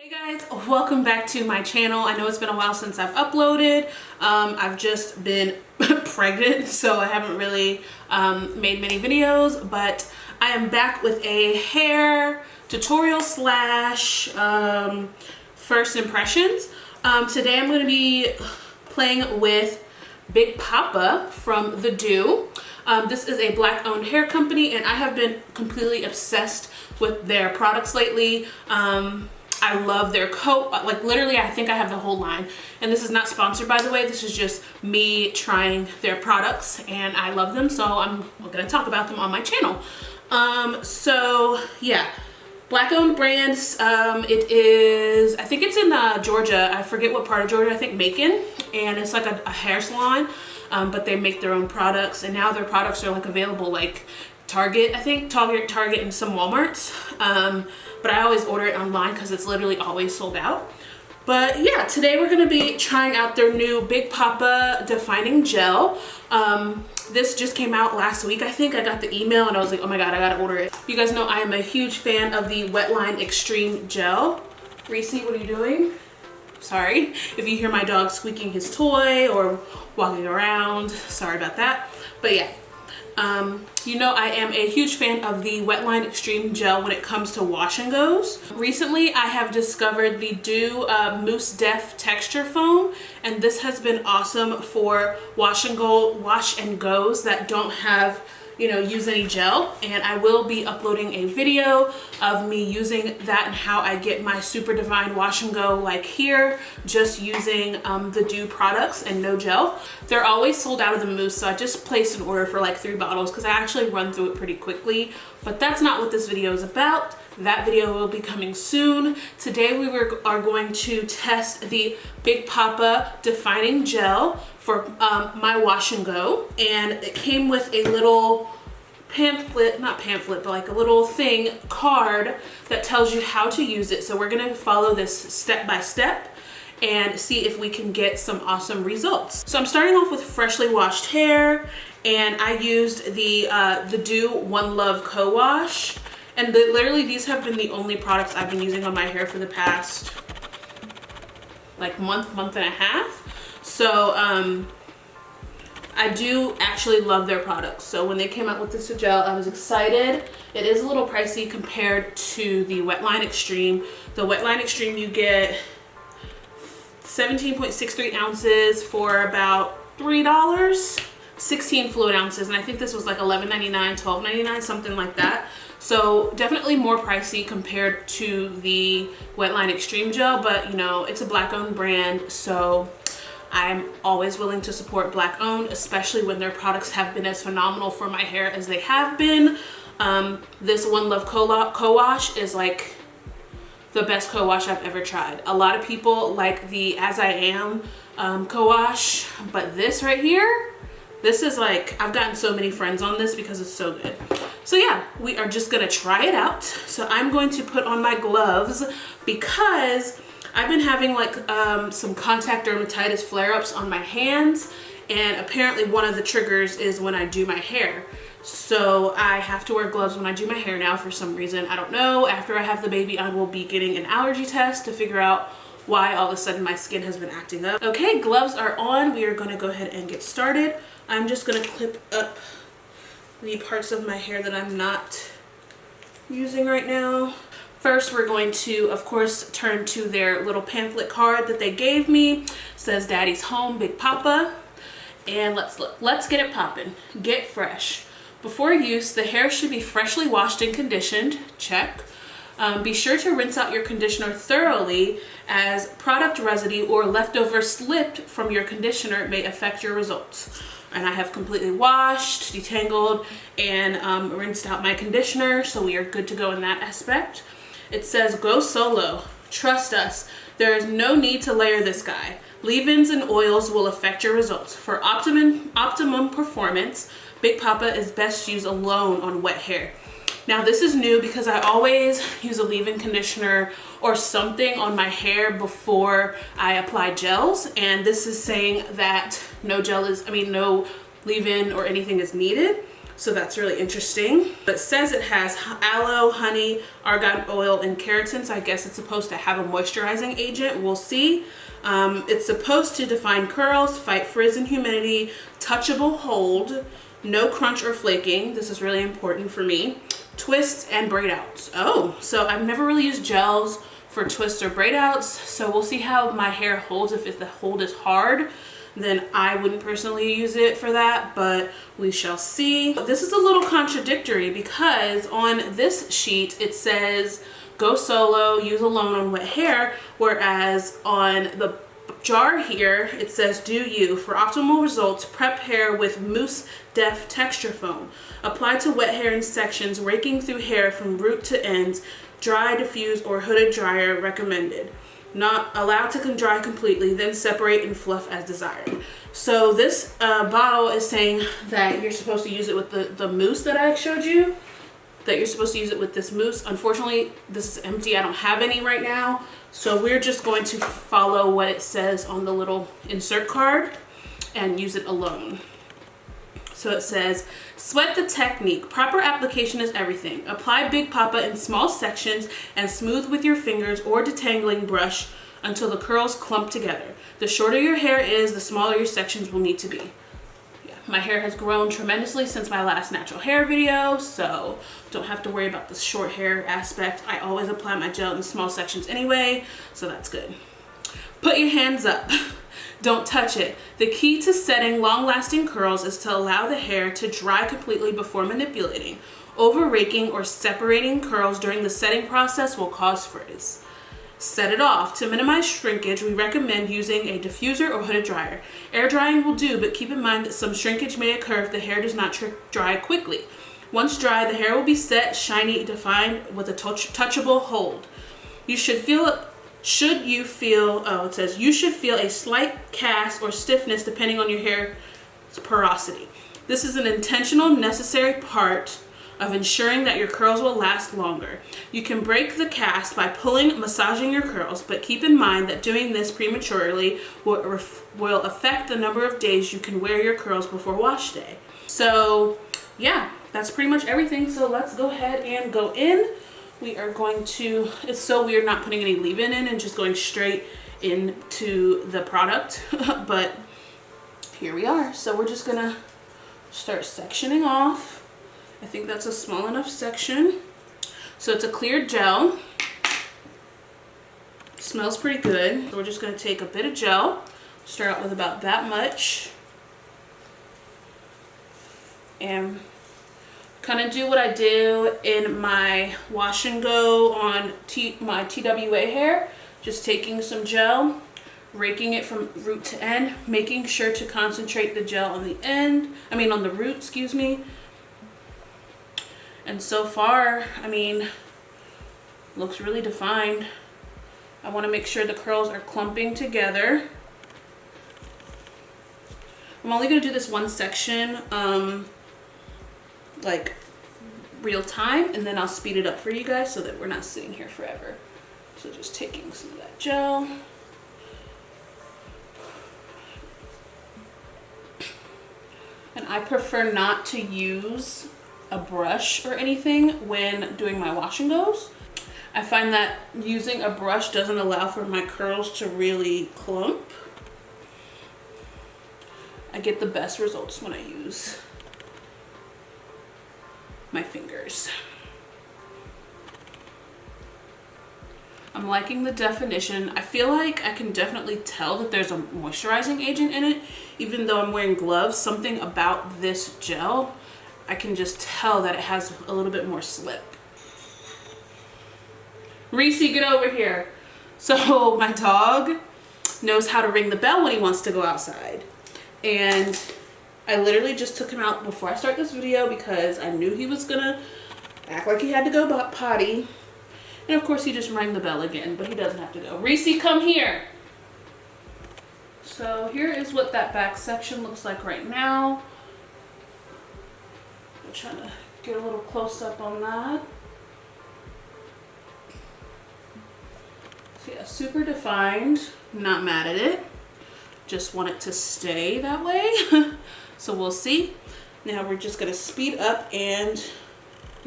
Hey guys, welcome back to my channel. I know it's been a while since I've uploaded. I've just been pregnant, so I haven't really made many videos, but I am back with a hair tutorial slash first impressions. Today I'm going to be playing with Big Poppa from the Doux. This is a black owned hair company and I have been completely obsessed with their products lately. I love their coat, like literally I think I have the whole line, and this is not sponsored by the way, this is just me trying their products and I love them, so I'm gonna talk about them on my channel. So yeah, black owned brands. It is, I think it's in Georgia, I forget what part of Georgia, I think Macon, and it's like a hair salon, but they make their own products, and now their products are like available like Target, I think, Target and some Walmarts. But I always order it online because it's literally always sold out. But yeah, today we're gonna be trying out their new Big Poppa Defining Gel. This just came out last week, I think. I got the email and I was like, oh my God, I gotta order it. You guys know I am a huge fan of the Wetline Extreme Gel. Reese, what are you doing? Sorry if you hear my dog squeaking his toy or walking around, sorry about that. But yeah. You know I am a huge fan of the Wetline Extreme Gel when it comes to wash and goes. Recently I have discovered the Doux Mousse Def Texture Foam, and this has been awesome for wash and goes that don't have, you know, use any gel, and I will be uploading a video of me using that and how I get my super divine wash and go like here, just using the Doux products and no gel. They're always sold out of the mousse, so I just placed an order for like 3 bottles because I actually run through it pretty quickly, but that's not what this video is about. That video will be coming soon. Today we are going to test the Big Poppa Defining Gel for my wash and go, and it came with a little pamphlet, not pamphlet, but like a little thing, card that tells you how to use it. So we're gonna follow this step by step and see if we can get some awesome results. So I'm starting off with freshly washed hair, and I used the Doux One Love Co-Wash. And literally these have been the only products I've been using on my hair for the past like month and a half. So I do actually love their products. So when they came out with this gel, I was excited. It is a little pricey compared to the Wetline Extreme. The Wetline Extreme you get 17.63 ounces for about $3, 16 fluid ounces, and I think this was like $11.99, $12.99, something like that. So definitely more pricey compared to the Wetline Extreme Gel, but you know, it's a black owned brand, so I'm always willing to support black owned, especially when their products have been as phenomenal for my hair as they have been. This One Love Co-Wash is like the best co-wash I've ever tried. A lot of people like the As I Am co-wash, but this right here, this is like, I've gotten so many friends on this because it's so good. So yeah, we are just gonna try it out. So I'm going to put on my gloves because I've been having like some contact dermatitis flare-ups on my hands, and apparently one of the triggers is when I do my hair. So I have to wear gloves when I do my hair now for some reason. I don't know. After I have the baby, I will be getting an allergy test to figure out why all of a sudden my skin has been acting up. Okay, gloves are on. We are gonna go ahead and get started. I'm just gonna clip up the parts of my hair that I'm not using right now. First, we're going to, of course, turn to their little pamphlet card that they gave me. It says Daddy's Home, Big Poppa. And let's get it popping. Get fresh. Before use, the hair should be freshly washed and conditioned. Check. Be sure to rinse out your conditioner thoroughly, as product residue or leftover slipped from your conditioner may affect your results. And I have completely washed, detangled, and rinsed out my conditioner, so we are good to go in that aspect. It says, go solo. Trust us. There is no need to layer this guy. Leave-ins and oils will affect your results. For optimum performance, Big Poppa is best used alone on wet hair. Now this is new because I always use a leave-in conditioner or something on my hair before I apply gels, and this is saying that no leave-in or anything is needed. So that's really interesting. It says it has aloe, honey, argan oil, and keratin. So I guess it's supposed to have a moisturizing agent. We'll see. It's supposed to define curls, fight frizz and humidity, touchable hold, no crunch or flaking. This is really important for me. Twists and braid outs. Oh, so I've never really used gels for twists or braid outs. So we'll see how my hair holds. If the hold is hard, then I wouldn't personally use it for that, but we shall see. This is a little contradictory because on this sheet it says go solo, use alone on wet hair, whereas on the jar here it says do you. For optimal results, prep hair with mousse def texture foam. Apply to wet hair in sections, raking through hair from root to ends. Dry, diffuse, or hooded dryer recommended. Not allowed to dry completely, then separate and fluff as desired. So this bottle is saying that you're supposed to use it with the mousse that I showed you, that you're supposed to use it with this mousse. Unfortunately, this is empty. I don't have any right now. So we're just going to follow what it says on the little insert card and use it alone. So it says, sweat the technique. Proper application is everything. Apply Big Poppa in small sections and smooth with your fingers or detangling brush until the curls clump together. The shorter your hair is, the smaller your sections will need to be. Yeah, my hair has grown tremendously since my last natural hair video, so don't have to worry about the short hair aspect. I always apply my gel in small sections anyway, so that's good. Put your hands up. Don't touch it. The key to setting long-lasting curls is to allow the hair to dry completely before manipulating. Over raking or separating curls during the setting process will cause frizz. Set it off. To minimize shrinkage, we recommend using a diffuser or hooded dryer. Air drying will do, but keep in mind that some shrinkage may occur if the hair does not dry quickly. Once dry, the hair will be set, shiny, defined with a touchable hold. You should feel it says you should feel a slight cast or stiffness depending on your hair's porosity. This is an intentional, necessary part of ensuring that your curls will last longer. You can break the cast by massaging your curls, but keep in mind that doing this prematurely will affect the number of days you can wear your curls before wash day. So yeah, that's pretty much everything. So let's go ahead and go in. We are going to, it's so weird not putting any leave-in in and just going straight into the product, but here we are. So we're just gonna start sectioning off. I think that's a small enough section. So it's a clear gel. Smells pretty good. So we're just gonna take a bit of gel, start out with about that much, and kind of do what I do in my wash and go on my TWA hair, just taking some gel, raking it from root to end, making sure to concentrate the gel on the end, on the root, excuse me. And so far, looks really defined. I want to make sure the curls are clumping together. I'm only going to do this one section, like real time, and then I'll speed it up for you guys so that we're not sitting here forever. So just taking some of that gel. And I prefer not to use a brush or anything when doing my wash and goes. I find that using a brush doesn't allow for my curls to really clump. I get the best results when I use my fingers. I'm liking the definition. I feel like I can definitely tell that there's a moisturizing agent in it. Even though I'm wearing gloves, something about this gel, I can just tell that it has a little bit more slip. Reese, get over here. So my dog knows how to ring the bell when he wants to go outside. And I literally just took him out before I start this video because I knew he was gonna act like he had to go potty. And of course he just rang the bell again, but he doesn't have to go. Reese, come here. So here is what that back section looks like right now. I'm trying to get a little close up on that. So yeah, super defined. I'm not mad at it. Just want it to stay that way. So we'll see. Now we're just gonna speed up and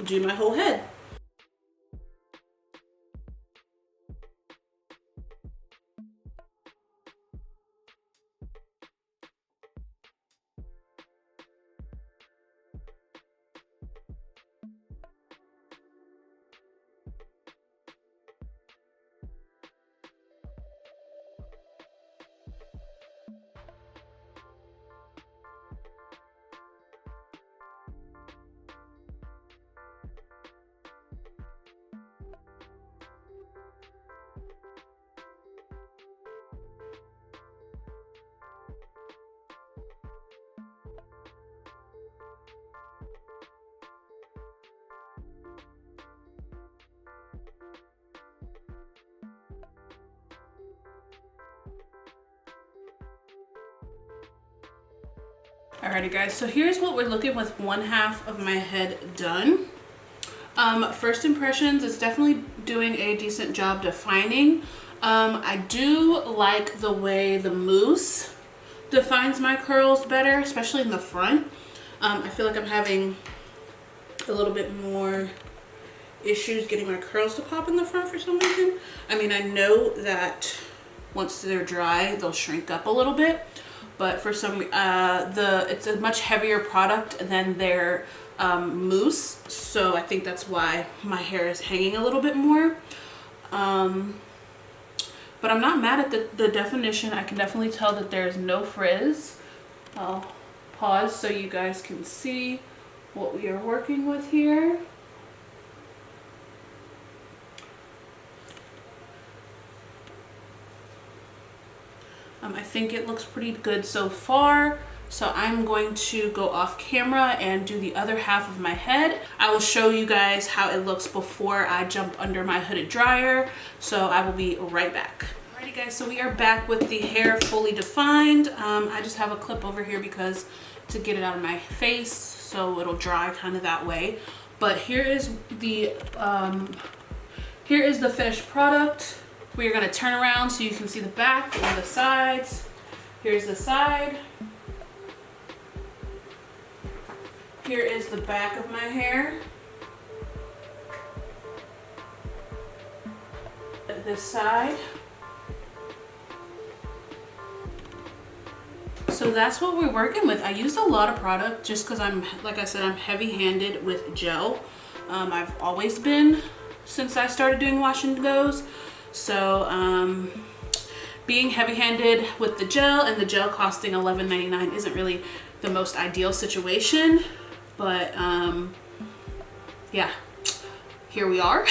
do my whole head. Alrighty guys, so here's what we're looking with one half of my head done. First impressions, it's definitely doing a decent job defining. I do like the way the mousse defines my curls better, especially in the front. I feel like I'm having a little bit more issues getting my curls to pop in the front for some reason. I mean, I know that once they're dry, they'll shrink up a little bit, but for some, it's a much heavier product than their mousse, so I think that's why my hair is hanging a little bit more. But I'm not mad at the definition. I can definitely tell that there's no frizz. I'll pause so you guys can see what we are working with here. I think it looks pretty good so far. So I'm going to go off camera and do the other half of my head. I will show you guys how it looks before I jump under my hooded dryer. So I will be right back. Alrighty guys, so we are back with the hair fully defined. I just have a clip over here because to get it out of my face so it'll dry kind of that way. But here is the finished product. We are going to turn around so you can see the back and the sides. Here's the side. Here is the back of my hair. This side. So that's what we're working with. I used a lot of product just because like I said, I'm heavy-handed with gel. I've always been since I started doing wash and goes. So being heavy-handed with the gel and the gel costing $11.99 isn't really the most ideal situation. But yeah, here we are.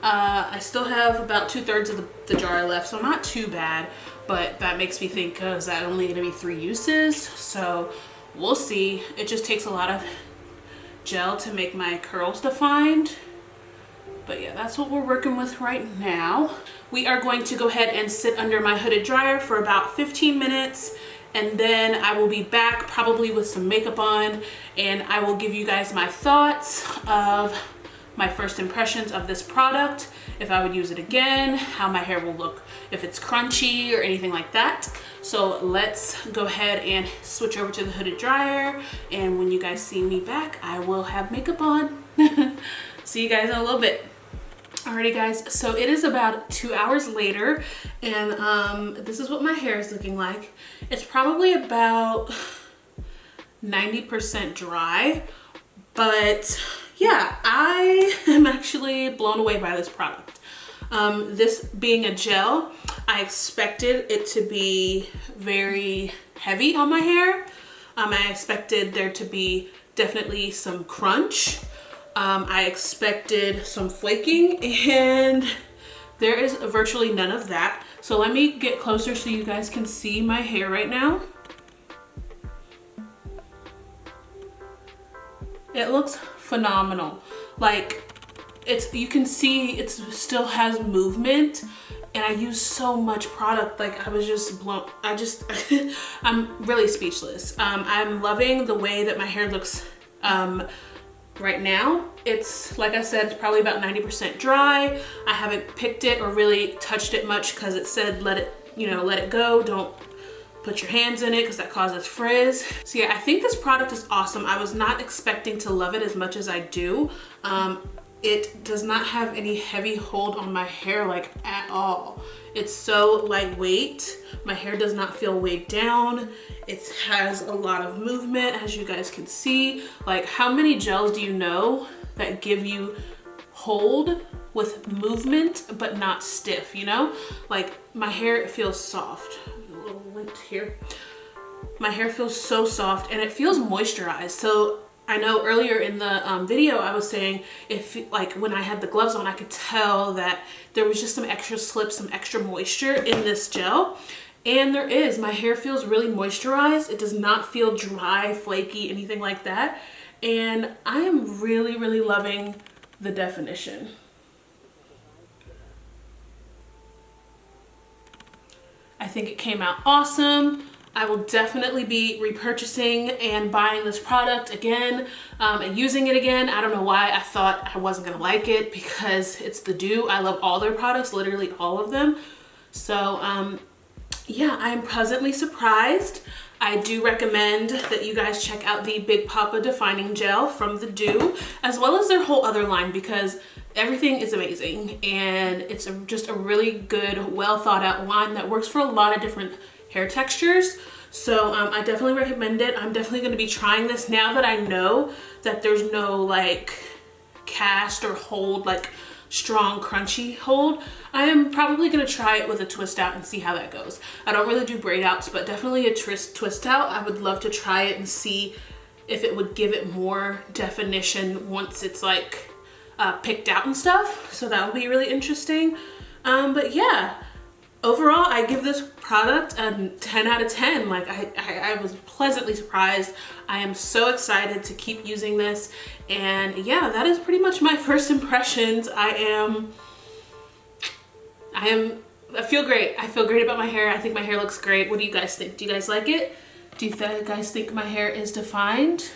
I still have about 2/3 of the jar left, so not too bad, but that makes me think, is that only gonna be 3 uses? So we'll see. It just takes a lot of gel to make my curls defined. But yeah, that's what we're working with right now. We are going to go ahead and sit under my hooded dryer for about 15 minutes. And then I will be back probably with some makeup on, and I will give you guys my thoughts of my first impressions of this product, if I would use it again, how my hair will look, if it's crunchy or anything like that. So let's go ahead and switch over to the hooded dryer, and when you guys see me back, I will have makeup on. See you guys in a little bit. Alrighty guys, so it is about 2 hours later, and this is what my hair is looking like. It's probably about 90% dry, but yeah, I am actually blown away by this product. This being a gel, I expected it to be very heavy on my hair. I expected there to be definitely some crunch. I expected some flaking, and there is virtually none of that. So let me get closer so you guys can see my hair right now. It looks phenomenal. Like, you can see it still has movement, and I use so much product. Like, I was just blown. I'm really speechless. I'm loving the way that my hair looks right now. It's, like I said, it's probably about 90% dry. I haven't picked it or really touched it much because it said let it go, don't put your hands in it because that causes frizz. So yeah, I think this product is awesome. I was not expecting to love it as much as I do. It does not have any heavy hold on my hair, like, at all. It's so lightweight. My hair does not feel weighed down. It has a lot of movement, as you guys can see. Like, how many gels do you know that give you hold with movement but not stiff, you know? Like, my hair feels soft. A little lint here. My hair feels so soft and it feels moisturized. So I know earlier in the video I was saying, if like when I had the gloves on, I could tell that there was just some extra slip, some extra moisture in this gel. And there is. My hair feels really moisturized. It does not feel dry, flaky, anything like that. And I am really, really loving the definition. I think it came out awesome. I will definitely be repurchasing and buying this product again and using it again. I don't know why I thought I wasn't gonna like it, because it's the Doux. I love all their products, literally all of them. So yeah, I'm pleasantly surprised. I do recommend that you guys check out the Big Poppa Defining Gel from the Doux, as well as their whole other line, because everything is amazing and it's just a really good, well thought out line that works for a lot of different hair textures. So I definitely recommend it. I'm definitely going to be trying this now that I know that there's no like cast or hold, like strong crunchy hold. I am probably going to try it with a twist out and see how that goes. I don't really do braid outs, but definitely a twist out. I would love to try it and see if it would give it more definition once it's like picked out and stuff. So that would be really interesting. But yeah, overall, I give this product a 10 out of 10. Like I was pleasantly surprised. I am so excited to keep using this. And yeah, that is pretty much my first impressions. I feel great. I feel great about my hair. I think my hair looks great. What do you guys think? Do you guys like it? Do you guys think my hair is defined?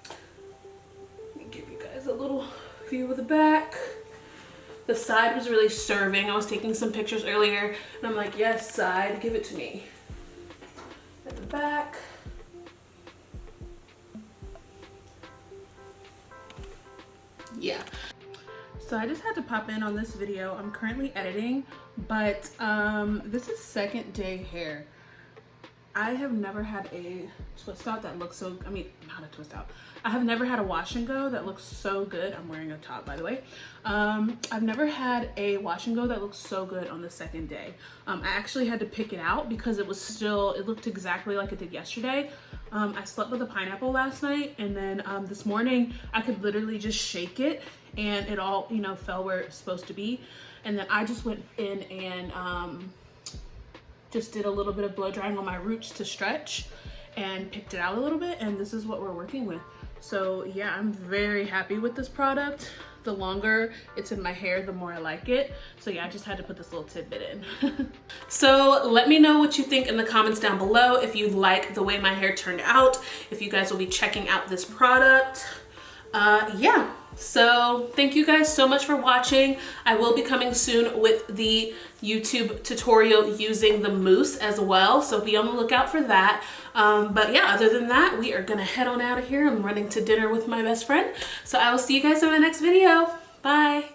Let me give you guys a little view of the back. The side was really serving. I was taking some pictures earlier and I'm like, yes, side, give it to me. At the back. Yeah. So I just had to pop in on this video. I'm currently editing, but this is second day hair. I have never had a twist out that looks so, I mean, not a twist out. I have never had a wash and go that looks so good. I'm wearing a top, by the way. I've never had a wash and go that looks so good on the second day. I actually had to pick it out because it was still, it looked exactly like it did yesterday. I slept with a pineapple last night, and then this morning I could literally just shake it and it all, you know, fell where it's supposed to be. And then I just went in and just did a little bit of blow drying on my roots to stretch and picked it out a little bit, and this is what we're working with. So yeah, I'm very happy with this product. The longer it's in my hair, the more I like it. So yeah, I just had to put this little tidbit in. So let me know what you think in the comments down below, if you like the way my hair turned out, if you guys will be checking out this product. Yeah, so thank you guys so much for watching. I will be coming soon with the YouTube tutorial using the mousse as well, so be on the lookout for that. But yeah, other than that, we are gonna head on out of here. I'm running to dinner with my best friend, so I will see you guys in my next video. Bye.